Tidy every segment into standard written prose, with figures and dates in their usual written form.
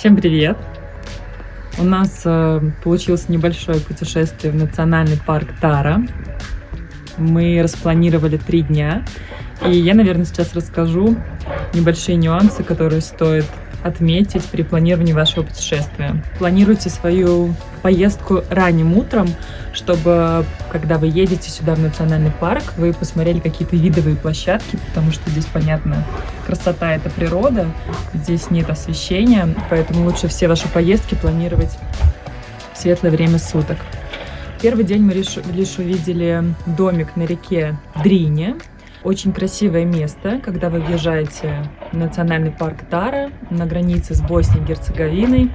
Всем привет! У нас получилось небольшое путешествие в национальный парк Тара. Мы распланировали 3 дня, и я, наверное, сейчас расскажу небольшие нюансы, которые стоит отметить при планировании вашего путешествия. Планируйте свою поездку ранним утром, чтобы, когда вы едете сюда в национальный парк, вы посмотрели какие-то видовые площадки, потому что здесь, понятно, красота — это природа, здесь нет освещения, поэтому лучше все ваши поездки планировать в светлое время суток. Первый день мы лишь увидели домик на реке Дрине. Очень красивое место, когда вы въезжаете в национальный парк Тара на границе с Боснией и Герцеговиной.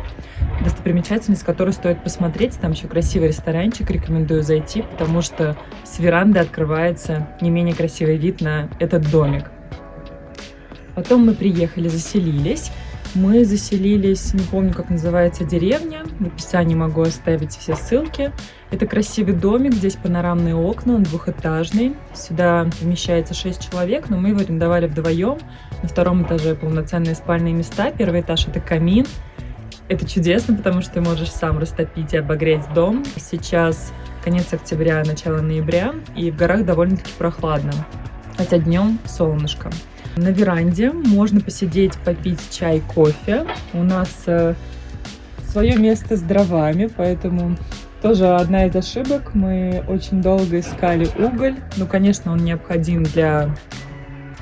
Достопримечательность, которую стоит посмотреть. Там еще красивый ресторанчик, рекомендую зайти, потому что с веранды открывается не менее красивый вид на этот домик. Потом мы приехали, заселились. Мы заселились, не помню, как называется деревня, в описании могу оставить все ссылки. Это красивый домик, здесь панорамные окна, он двухэтажный. Сюда вмещается 6 человек, но мы его арендовали вдвоем. На 2-м этаже полноценные спальные места, 1-й этаж — это камин. Это чудесно, потому что ты можешь сам растопить и обогреть дом. Сейчас конец октября, начало ноября, и в горах довольно-таки прохладно, хотя днем солнышко. На веранде можно посидеть, попить чай, кофе. У нас свое место с дровами, поэтому тоже одна из ошибок. Мы очень долго искали уголь. Ну, конечно, он необходим для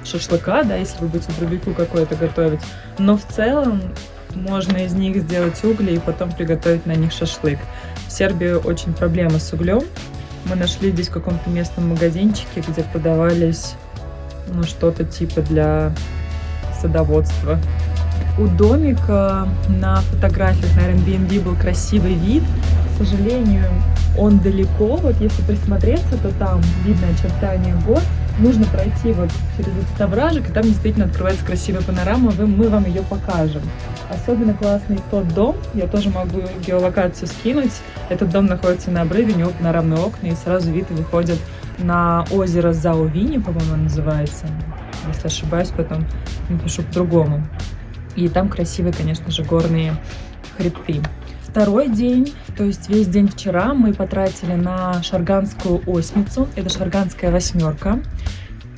шашлыка, да, если вы будете барбекю какое-то готовить. Но в целом можно из них сделать угли и потом приготовить на них шашлык. В Сербии очень проблема с углем. Мы нашли здесь в каком-то местном магазинчике, где продавались что-то типа для садоводства. У домика на фотографиях на Airbnb был красивый вид. К сожалению, он далеко. Вот если присмотреться, то там видно очертания гор. Нужно пройти вот через этот овражек, и там действительно открывается красивая панорама. Мы вам ее покажем. Особенно классный тот дом. Я тоже могу геолокацию скинуть. Этот дом находится на обрыве, у него панорамные окна, и сразу вид выходит на озеро Заувини, по-моему, называется. Если ошибаюсь, потом напишу по-другому. И там красивые, конечно же, горные хребты. Второй день, то есть весь день вчера, мы потратили на Шарганскую осьмицу. Это Шарганская восьмерка.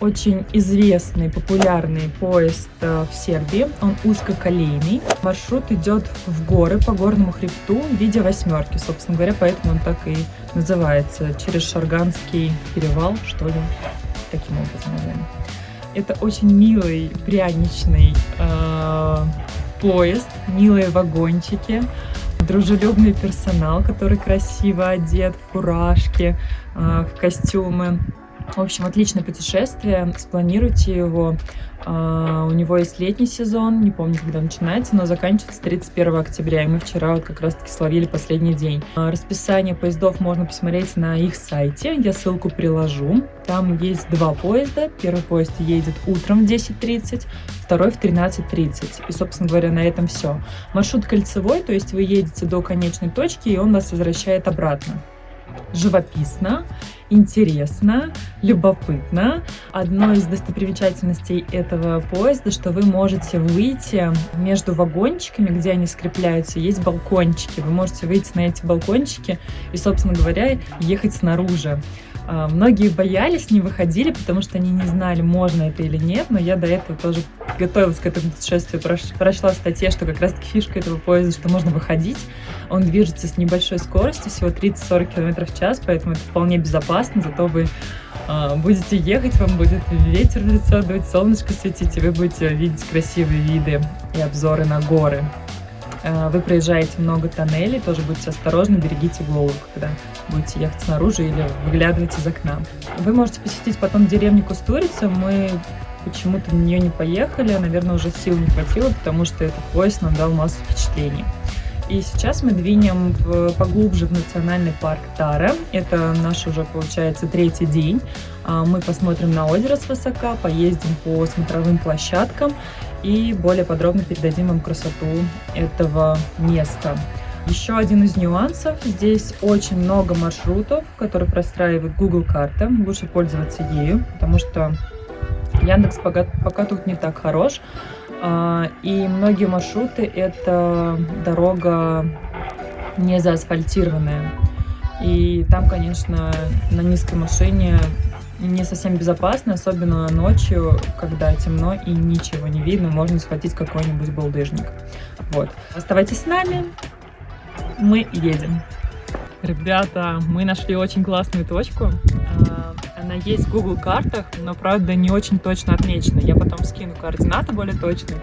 Очень известный, популярный поезд в Сербии. Он узкоколейный. Маршрут идет в горы по горному хребту в виде восьмерки. Собственно говоря, поэтому он так и называется. Через Шарганский перевал, что ли. Таким образом, наверное. Это очень милый, пряничный поезд. Милые вагончики. Дружелюбный персонал, который красиво одет в фуражки, в костюмы. В общем, отличное путешествие, спланируйте его. У него есть летний сезон, не помню, когда начинается, но заканчивается 31 октября, и мы вчера вот как раз-таки словили последний день. Расписание поездов можно посмотреть на их сайте, я ссылку приложу. Там есть 2 поезда. Первый поезд едет утром в 10:30, второй в 13:30. И, собственно говоря, на этом все. Маршрут кольцевой, то есть вы едете до конечной точки, и он вас возвращает обратно. Живописно, интересно, любопытно. Одной из достопримечательностей этого поезда, что вы можете выйти между вагончиками, где они скрепляются, есть балкончики. Вы можете выйти на эти балкончики и, собственно говоря, ехать снаружи. Многие боялись, не выходили, потому что они не знали, можно это или нет, но я до этого тоже готовилась к этому путешествию, прочла в статье, что как раз-таки фишка этого поезда, что можно выходить. Он движется с небольшой скоростью, всего 30-40 км в час, поэтому это вполне безопасно, зато вы будете ехать, вам будет ветер в лицо дуть, солнышко светить, и вы будете видеть красивые виды и обзоры на горы. Вы проезжаете много тоннелей, тоже будьте осторожны, берегите голову, когда будете ехать снаружи или выглядывать из окна. Вы можете посетить потом деревню Кустурица. Мы почему-то на нее не поехали, наверное, уже сил не хватило, потому что этот поезд нам дал массу впечатлений. И сейчас мы двинем поглубже в национальный парк Тара. Это наш уже, получается, 3-й день. Мы посмотрим на озеро свысока, поездим по смотровым площадкам и более подробно передадим вам красоту этого места. Еще один из нюансов. Здесь очень много маршрутов, которые простраивает Google карта. Лучше пользоваться ею, потому что Яндекс пока тут не так хорош. И многие маршруты это дорога не заасфальтированная. И там, конечно, на низкой машине не совсем безопасно, особенно ночью, когда темно и ничего не видно, можно схватить какой-нибудь булдыжник. Вот. Оставайтесь с нами, мы едем. Ребята, мы нашли очень классную точку. Она есть в Google картах, но, правда, не очень точно отмечена. Я потом скину координаты более точные.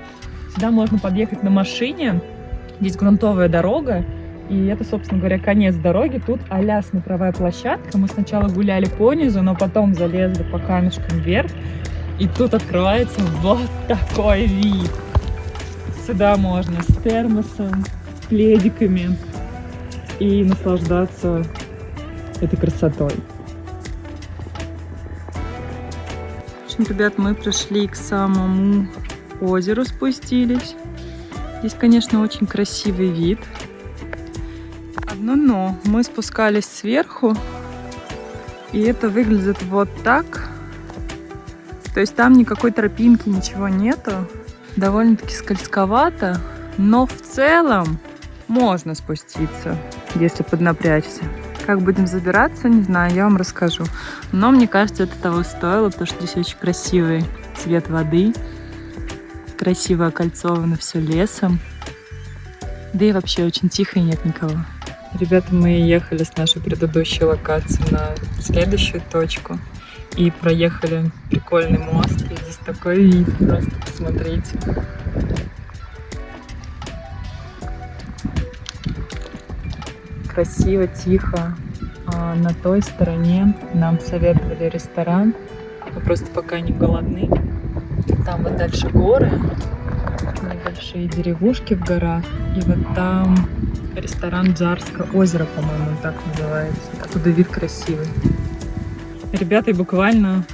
Сюда можно подъехать на машине. Здесь грунтовая дорога. И это, собственно говоря, конец дороги. Тут а-ля смотровая площадка. Мы сначала гуляли по низу, но потом залезли по камешкам вверх. И тут открывается вот такой вид. Сюда можно с термосом, с пледиками и наслаждаться этой красотой. В общем, ребят, мы пришли к самому озеру, спустились. Здесь, конечно, очень красивый вид. Одно но. Мы спускались сверху, и это выглядит вот так. То есть там никакой тропинки, ничего нету. Довольно-таки скользковато, но в целом можно спуститься, если поднапрячься. Как будем забираться, не знаю, я вам расскажу. Но мне кажется, это того стоило, потому что здесь очень красивый цвет воды. Красиво окольцовано все лесом. Да и вообще очень тихо и нет никого. Ребята, мы ехали с нашей предыдущей локации на следующую точку. И проехали прикольный мост. И здесь такой вид, просто посмотрите. Красиво, тихо. А на той стороне нам советовали ресторан. Мы просто пока не голодны. Там вот дальше горы, небольшие деревушки в горах. И вот там ресторан Джарское озеро, по-моему, так называется. Оттуда вид красивый. Ребята, и буквально,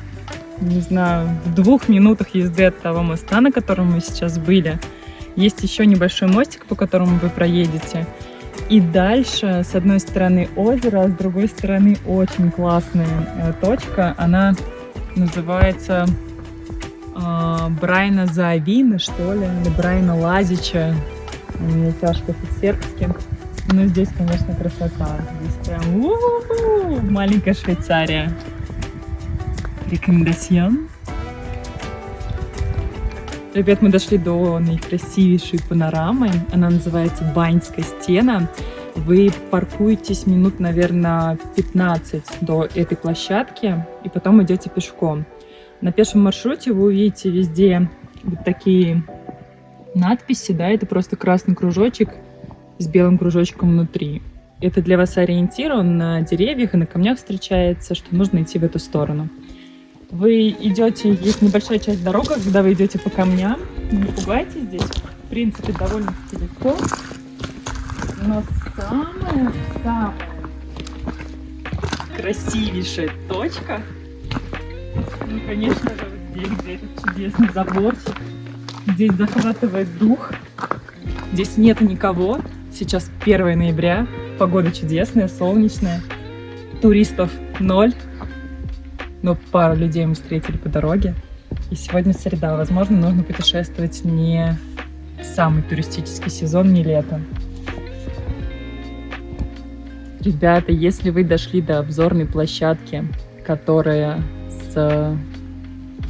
не знаю, в 2 минутах езды от того моста, на котором мы сейчас были, есть еще небольшой мостик, по которому вы проедете. И дальше, с одной стороны озеро, а с другой стороны очень классная точка. Она называется Брайна Заавина, что ли, или Брайна Лазича. Мне тяжко по-сербски. Но здесь, конечно, красота. Здесь прям маленькая Швейцария. Рекомендацион. Ребят, мы дошли до наикрасивейшей панорамы. Она называется Баньская стена. Вы паркуетесь минут, наверное, 15 до этой площадки, и потом идете пешком. На пешем маршруте вы увидите везде вот такие надписи, да, это просто красный кружочек с белым кружочком внутри. Это для вас ориентир, он на деревьях и на камнях встречается, что нужно идти в эту сторону. Вы идете, есть небольшая часть дороги, когда вы идете по камням, не пугайтесь здесь, в принципе, довольно-таки легко. Но самая красивейшая точка, ну, конечно же, вот здесь, где этот чудесный заборчик. Здесь захватывает дух. Здесь нет никого. Сейчас 1 ноября, погода чудесная, солнечная. Туристов 0. Но пару людей мы встретили по дороге. И сегодня среда. Возможно, нужно путешествовать не в самый туристический сезон, не летом. Ребята, если вы дошли до обзорной площадки, которая с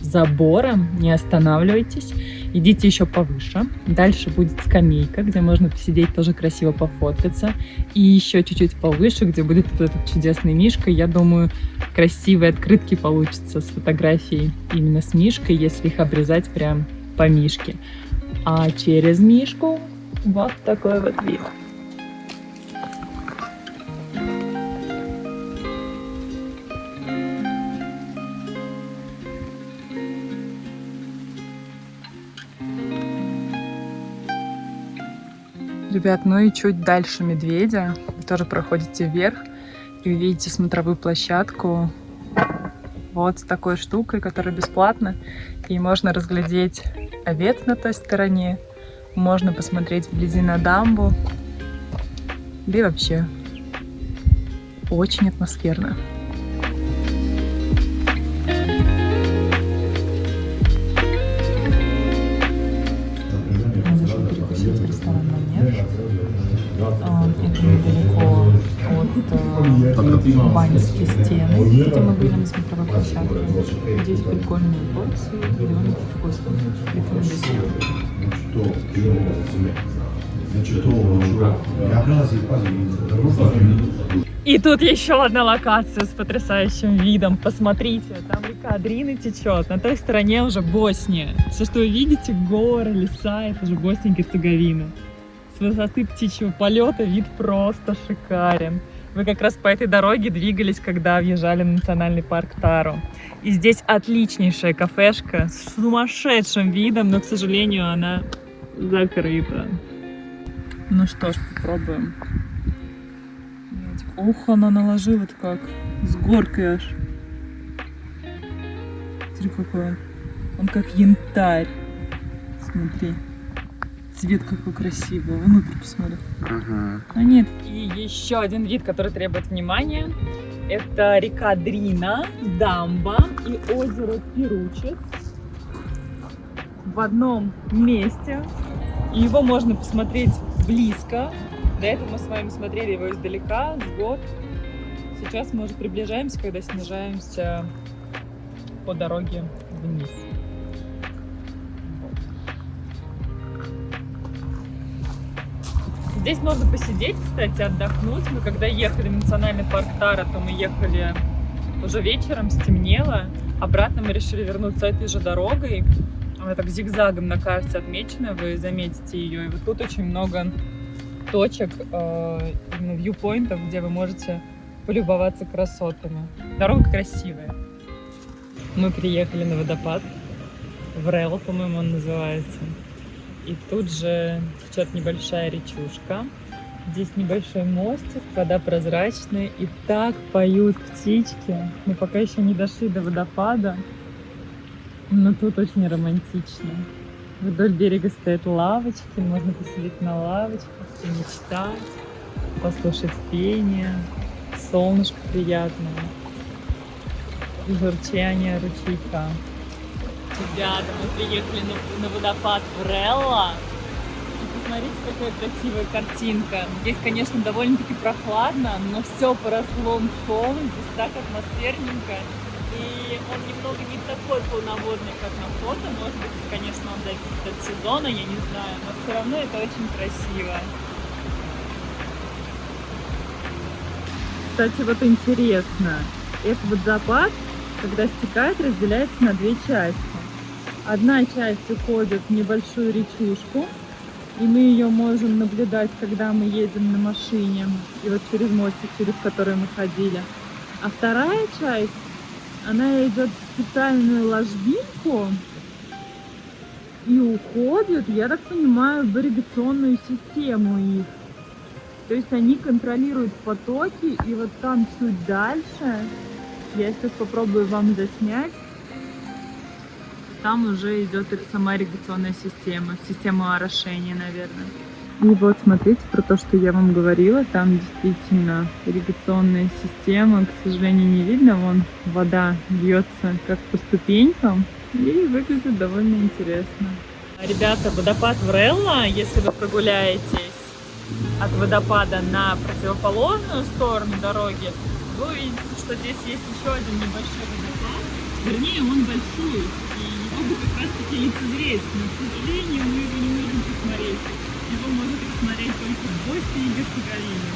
забором, не останавливайтесь. Идите еще повыше. Дальше будет скамейка, где можно посидеть, тоже красиво пофоткаться. И еще чуть-чуть повыше, где будет вот этот чудесный мишка. Я думаю, красивые открытки получатся с фотографией именно с мишкой, если их обрезать прям по мишке. А через мишку вот такой вот вид. Ребят, ну и чуть дальше Медведя. Вы тоже проходите вверх и увидите смотровую площадку вот с такой штукой, которая бесплатна. И можно разглядеть овец на той стороне. Можно посмотреть вблизи на дамбу. Да и вообще очень атмосферно. албанские стены, где мы были на смотровой площадке. Здесь прикольные порции, довольно вкусно. Рекомендую. И тут еще одна локация с потрясающим видом. Посмотрите, там река Дрина течет. На той стороне уже Босния. Все, что вы видите, горы, леса, это же Босния и Герцеговина. С высоты птичьего полета вид просто шикарен. Мы как раз по этой дороге двигались, когда въезжали в национальный парк Тару. И здесь отличнейшая кафешка с сумасшедшим видом, но, к сожалению, она закрыта. Ну что ж, попробуем. Ух, она наложила как с горкой аж. Смотри, какой он как янтарь. Смотри. Цвет какой красивый. Внутрь посмотри. А нет. И еще один вид, который требует внимания. Это река Дрина, дамба и озеро Пиручец в одном месте. И его можно посмотреть близко. До этого мы с вами смотрели его издалека, с гор. Сейчас мы уже приближаемся, когда снижаемся по дороге вниз. Здесь можно посидеть, кстати, отдохнуть. Мы когда ехали в национальный парк Тара, то мы ехали уже вечером, стемнело. Обратно мы решили вернуться этой же дорогой. Она так зигзагом на карте отмечена, вы заметите ее. И вот тут очень много точек, именно вьюпоинтов, где вы можете полюбоваться красотами. Дорога красивая. Мы приехали на водопад. Врел, по-моему, он называется. И тут же течет небольшая речушка. Здесь небольшой мостик, вода прозрачная. И так поют птички. Мы пока еще не дошли до водопада. Но тут очень романтично. Вдоль берега стоят лавочки, можно посидеть на лавочках, мечтать, послушать пение, солнышко приятное, журчание ручейка. Ребята, мы приехали на водопад Врелла. И посмотрите, какая красивая картинка. Здесь, конечно, довольно-таки прохладно, но все поросло мхом, здесь так атмосферненько. И он немного не такой полноводный, как на фото. Может быть, конечно, он зависит от сезона, я не знаю. Но все равно это очень красиво. Кстати, вот интересно. Этот водопад, когда стекает, разделяется на две части. Одна часть уходит в небольшую речушку. И мы ее можем наблюдать, когда мы едем на машине. И вот через мостик, через который мы ходили. А вторая часть, она идет в специальную ложбинку и уходит, я так понимаю, в ирригационную систему их. То есть они контролируют потоки, и вот там чуть дальше, я сейчас попробую вам заснять, там уже идет сама ирригационная система орошения, наверное. И вот смотрите, про то, что я вам говорила, там действительно ирригационная система, к сожалению, не видно, вон вода льется как по ступенькам и выглядит довольно интересно. Ребята, водопад Врелла, если вы прогуляетесь от водопада на противоположную сторону дороги, вы увидите, что здесь есть еще один небольшой водопад, вернее, он большой, и его бы как раз таки лицезреть, но, к сожалению, мы его не можем посмотреть. Его можно посмотреть только в Боснии и Герцеговине.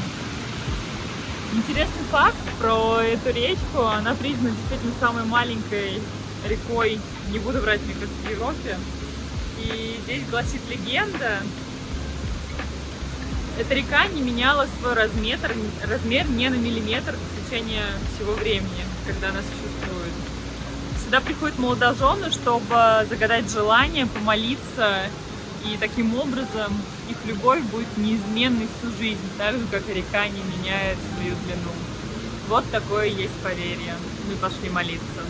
Интересный факт про эту речку. Она признана действительно самой маленькой рекой, не буду врать, мне кажется, в Европе. И здесь гласит легенда, эта река не меняла свой размер ни на миллиметр в течение всего времени, когда она существует. Сюда приходят молодожены, чтобы загадать желание, помолиться. И таким образом их любовь будет неизменной всю жизнь, так же, как и река не меняет свою длину. Вот такое есть поверье. Мы пошли молиться.